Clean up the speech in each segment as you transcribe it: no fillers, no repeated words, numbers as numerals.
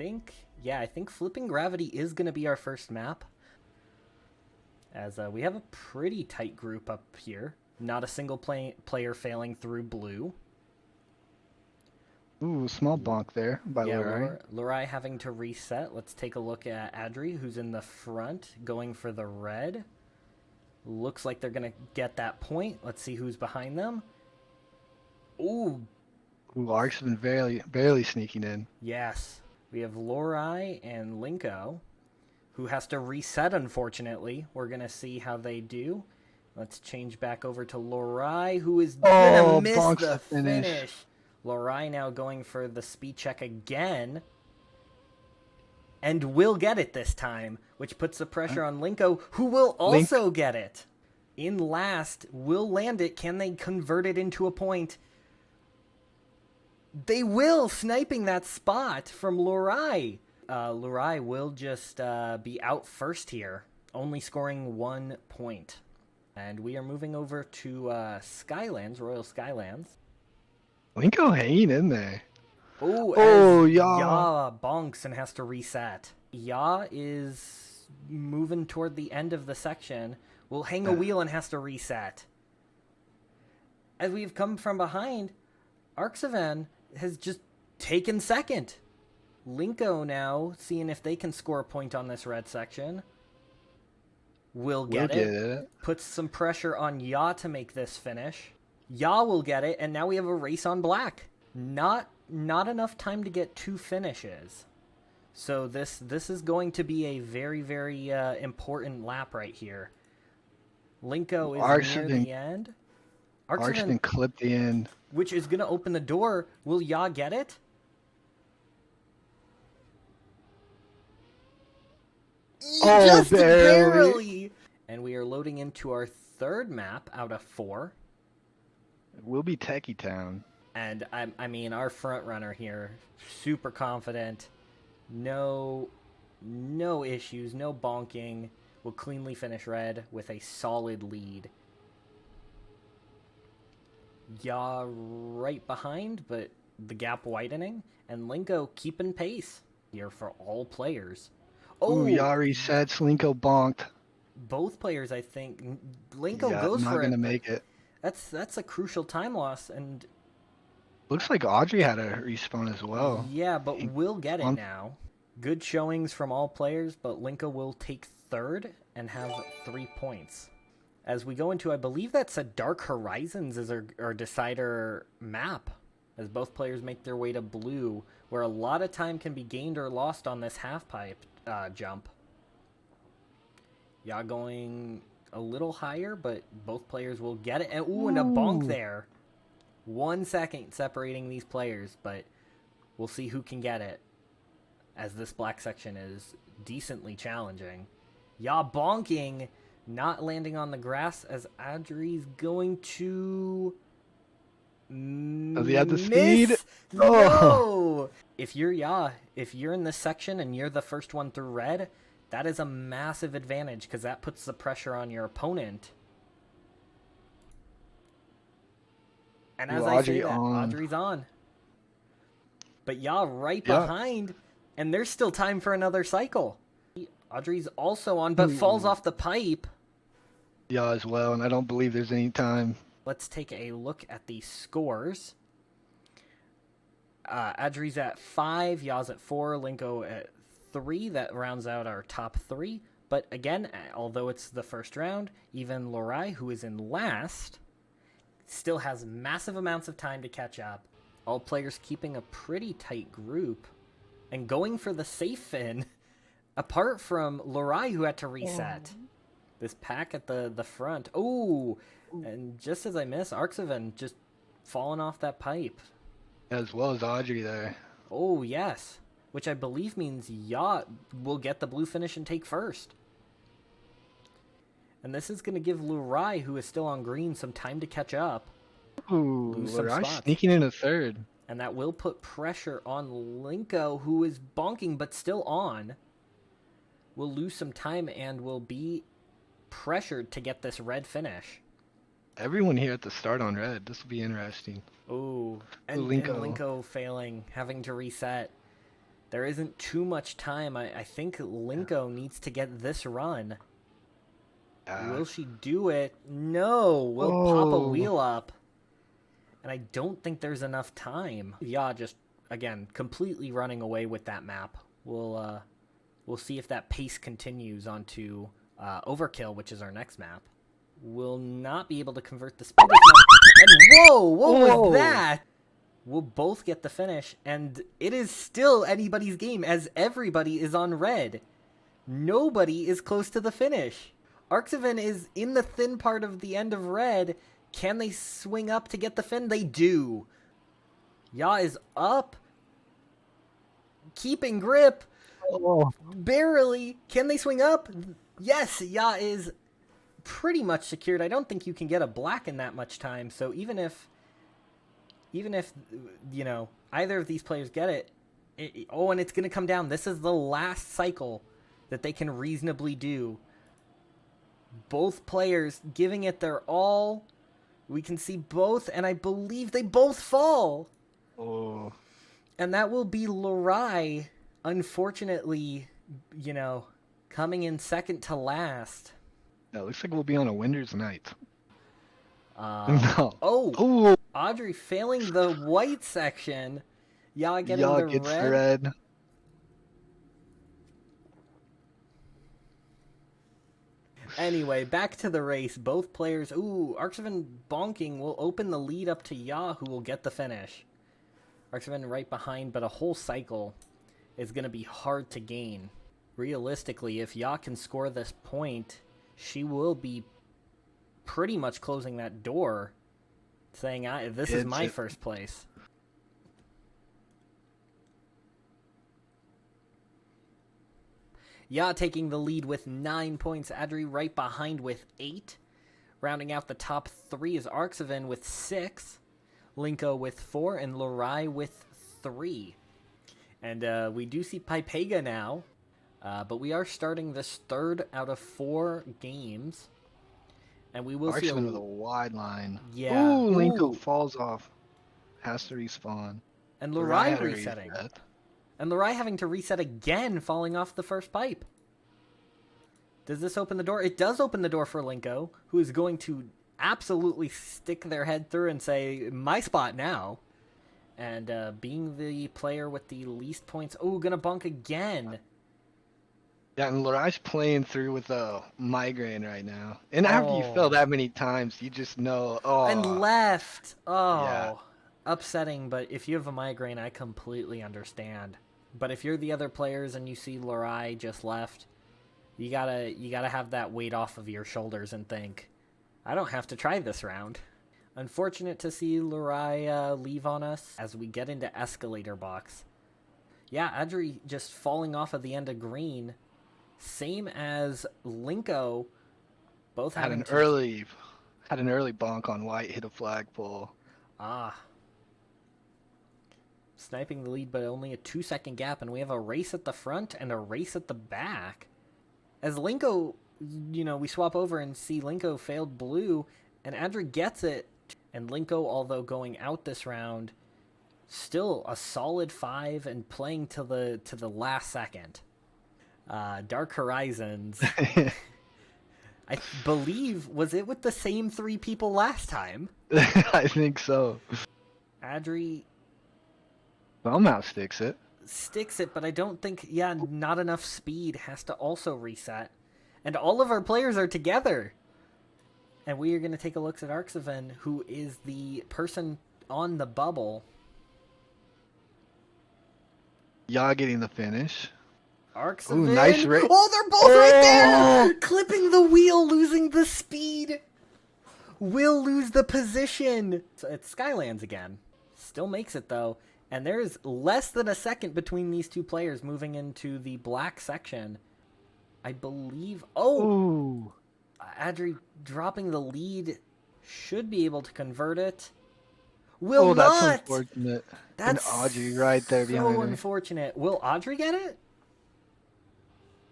I think Flipping Gravity is going to be our first map. As we have a pretty tight group up here. Not a single player failing through blue. Ooh, small bonk there by Lurai. Lurai having to reset. Let's take a look at Adri, who's in the front, going for the red. Looks like they're going to get that point. Let's see who's behind them. Ooh. Ooh, Ark's been barely sneaking in. Yes. We have Lurai and Linko, who has to reset, unfortunately. We're going to see how they do. Let's change back over to Lurai, who is going to miss the finish. Lurai now going for the speed check again. And will get it this time, which puts the pressure on Linko, who will also get it. In last, will land it. Can they convert it into a point? They will, sniping that spot from Lurai. Lurai will just be out first here, only scoring 1 point. And we are moving over to Skylands, Royal Skylands. Linko hanging in there. Oh, Ya bonks and has to reset. Ya is moving toward the end of the section. Will hang a wheel and has to reset. As we've come from behind, Arxavan has just taken second. Linko now seeing if they can score a point on this red section. Will get it. Puts some pressure on Ya to make this finish. Ya will get it, and now we have a race on black. Not enough time to get 2 finishes. So this is going to be a very, very important lap right here. Linko is near the end. Arxavan clipped the end. Which is going to open the door. Will Ya get it? Just barely. And we are loading into our 3rd map out of 4. It will be Techie Town. And I mean, our front runner here, super confident. No issues, no bonking. Will cleanly finish red with a solid lead. Ya right behind, but the gap widening. And Linko keeping pace here for all players. Oh, Ya resets, Linko bonked. Both players, I think. Linko goes for it. Not going to make it. That's a crucial time loss, and looks like Audrey had a respawn as well. Yeah, but we'll get it now. Good showings from all players, but Linko will take 3rd and have 3 points. As we go into, I believe that's a Dark Horizons as our decider map, as both players make their way to blue, where a lot of time can be gained or lost on this half-pipe jump. Ya going a little higher, but both players will get it. And and a bonk there. 1 second separating these players, but we'll see who can get it, as this black section is decently challenging. Ya bonking, not landing on the grass, as Adri's going to does he have the speed? No! If you're Ya, if you're in this section and you're the first one through red, that is a massive advantage, because that puts the pressure on your opponent. And as I say that, Audrey's on. But Ya right behind, and there's still time for another cycle. Audrey's also on, but falls off the pipe. Ya as well, and I don't believe there's any time. Let's take a look at the scores. Adri's at 5, Ya's at 4, Linko at 3. That rounds out our top 3. But again, although it's the first round, even Lurai, who is in last, still has massive amounts of time to catch up. All players keeping a pretty tight group and going for the safe fin, apart from Lurai, who had to reset. This pack at the front. Oh, and just as I miss, Arxavan just falling off that pipe. As well as Audrey there. Oh, yes. Which I believe means Ya will get the blue finish and take first. And this is going to give Lurai, who is still on green, some time to catch up. Ooh, Lurai sneaking in a 3rd. And that will put pressure on Linko, who is bonking but still on. Will lose some time and will be pressured to get this red finish. Everyone here at the start on red. This will be interesting. Ooh, and Linko failing, having to reset. There isn't too much time. I think Linko needs to get this run. Will she do it? No. We'll pop a wheel up. And I don't think there's enough time. Yeah, just, again, completely running away with that map. We'll see if that pace continues onto Overkill, which is our next map. We'll not be able to convert the speed as much. And whoa, what was that? We'll both get the finish, and it is still anybody's game as everybody is on red. Nobody is close to the finish. Arxivan is in the thin part of the end of red. Can they swing up to get the fin? They do. Ya is up. Keeping grip. Barely. Can they swing up? Yes, Ya is pretty much secured. I don't think you can get a black in that much time, so even if you know, either of these players get it, and it's going to come down. This is the last cycle that they can reasonably do. Both players giving it their all. We can see both, and I believe they both fall. Oh. And that will be Lorai, unfortunately, you know, coming in second to last. Yeah, it looks like we'll be on a winner's night. No. Oh, Audrey failing the white section. Ya getting the gets red. red. Anyway, back to the race. Both players. Ooh, Arxivan bonking will open the lead up to Ya, who will get the finish. Arxivan right behind, but a whole cycle is going to be hard to gain. Realistically, if Ya can score this point, she will be pretty much closing that door, saying, this is my first place. Ya taking the lead with 9 points. Adri right behind with 8. Rounding out the top 3 is Arxivan with 6. Linko with 4. And Lorai with 3. And we do see Pipega now. But we are starting this 3rd out of 4 games. And we will see with a wide line. Yeah. Ooh, Linko falls off. Has to respawn. And Lorai resetting. And Lorai having to reset again, falling off the first pipe. Does this open the door? It does open the door for Linko, who is going to absolutely stick their head through and say, my spot now. And being the player with the least points. Oh, gonna bonk again. Yeah, and Lorai's playing through with a migraine right now. And after you fell that many times, you just know, And left. Oh. Yeah. Upsetting, but if you have a migraine, I completely understand. But if you're the other players and you see Lorai just left, you gotta have that weight off of your shoulders and think, I don't have to try this round. Unfortunate to see Lorai leave on us as we get into escalator box. Yeah, Adri just falling off at the end of green. Same as Linko. Both had an early bonk on white, hit a flagpole. Sniping the lead, but only a 2-second gap, and we have a race at the front and a race at the back. As Linko, you know, we swap over and see Linko failed blue, and Adri gets it. And Linko, although going out this round, still a solid 5 and playing to the last second. Dark Horizons. I believe, was it with the same 3 people last time? I think so. Adri somehow sticks it, but I don't think, not enough speed, has to also reset. And all of our players are together. And we are going to take a look at Arxivan, who is the person on the bubble. Ya getting the finish. Arxivan. Ooh, nice race. Oh, they're both right there! Clipping the wheel, losing the speed. Will lose the position. So it's Skylands again. Still makes it, though. And there's less than a second between these two players moving into the black section. I believe... Ooh. Adri dropping the lead, should be able to convert it. Will that's not! Unfortunate. That's and Audrey right there behind so her. Unfortunate. Will Audrey get it?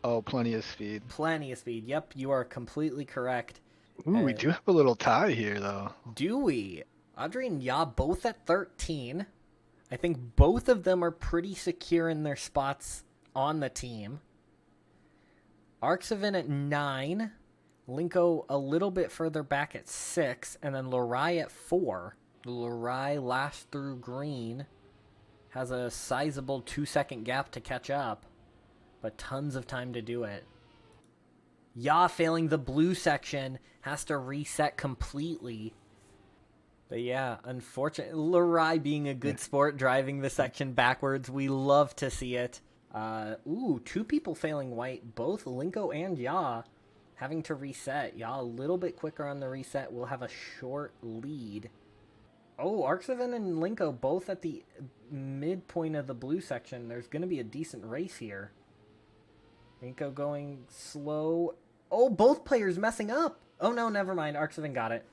Oh, plenty of speed. Plenty of speed. Yep, you are completely correct. Ooh, we do have a little tie here, though. Do we? Audrey and Ya both at 13. I think both of them are pretty secure in their spots on the team. Arxivin at 9, Linko a little bit further back at 6, and then Lorai at 4. Lorai last through green, has a sizable 2-second gap to catch up, but tons of time to do it. Ya failing the blue section, has to reset completely. But yeah, unfortunately, Lorai being a good sport, driving the section backwards. We love to see it. Two people failing white, both Linko and Ya having to reset. Ya a little bit quicker on the reset, will have a short lead. Oh, Arxivin and Linko both at the midpoint of the blue section. There's going to be a decent race here. Linko going slow. Oh, both players messing up. Oh no, never mind. Arxivin got it.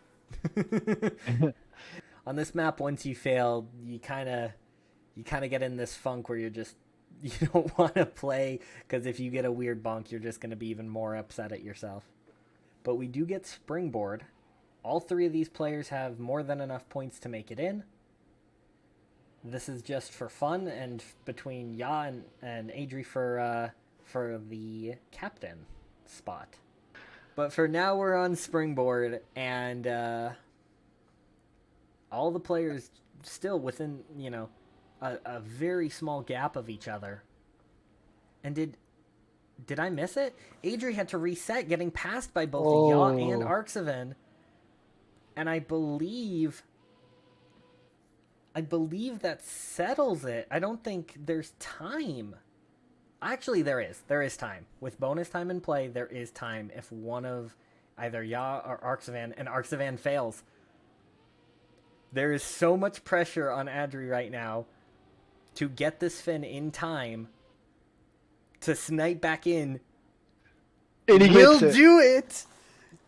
On this map, once you fail, you kind of get in this funk where you don't want to play, because if you get a weird bonk, you're just going to be even more upset at yourself. But we do get springboard. All three of these players have more than enough points to make it in. This is just for fun, and between Ya and Adri for the captain spot. But for now, we're on springboard, and all the players still within, a very small gap of each other. And did I miss it? Adri had to reset, getting passed by both Ya and Arxivin. And I believe that settles it. I don't think there's time. Actually, there is. There is time. With bonus time in play, there is time if one of either Ya or Arxivin, and Arxivin fails. There is so much pressure on Adri right now to get this fin in time to snipe back in. And he We'll do it!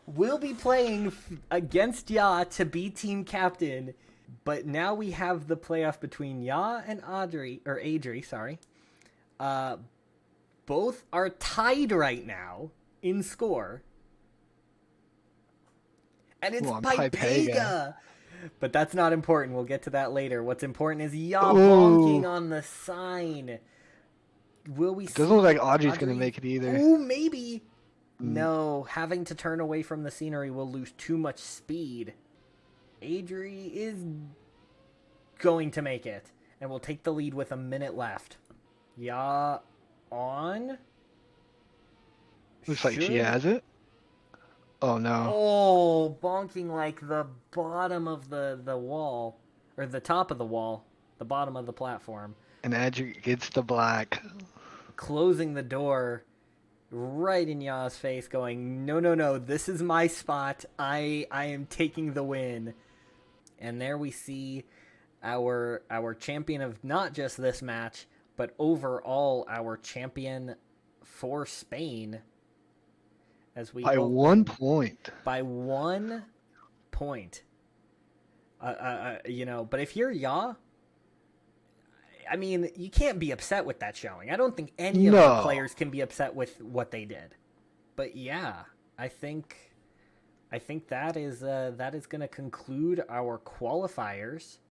We'll be playing against Ya to be team captain, but now we have the playoff between Ya and Adri, sorry. Both are tied right now in score. And it's by Pega. But that's not important. We'll get to that later. What's important is Ya bonking on the sign. Will we see? Doesn't look like Audrey's going to make it either. Ooh, maybe. No, having to turn away from the scenery will lose too much speed. Adri is going to make it, and will take the lead with a minute left. Ya on. Looks like she has it. Oh, no. Oh, bonking like the bottom of the wall. Or the top of the wall. The bottom of the platform. And Adri gets the black. Closing the door right in Ya's face, going, no, this is my spot. I am taking the win. And there we see our champion of not just this match, but overall our champion for Spain. As we by 1 point. By 1 point. But if you're Ya, I mean, you can't be upset with that showing. I don't think any of the players can be upset with what they did. But yeah, I think that is going to conclude our qualifiers.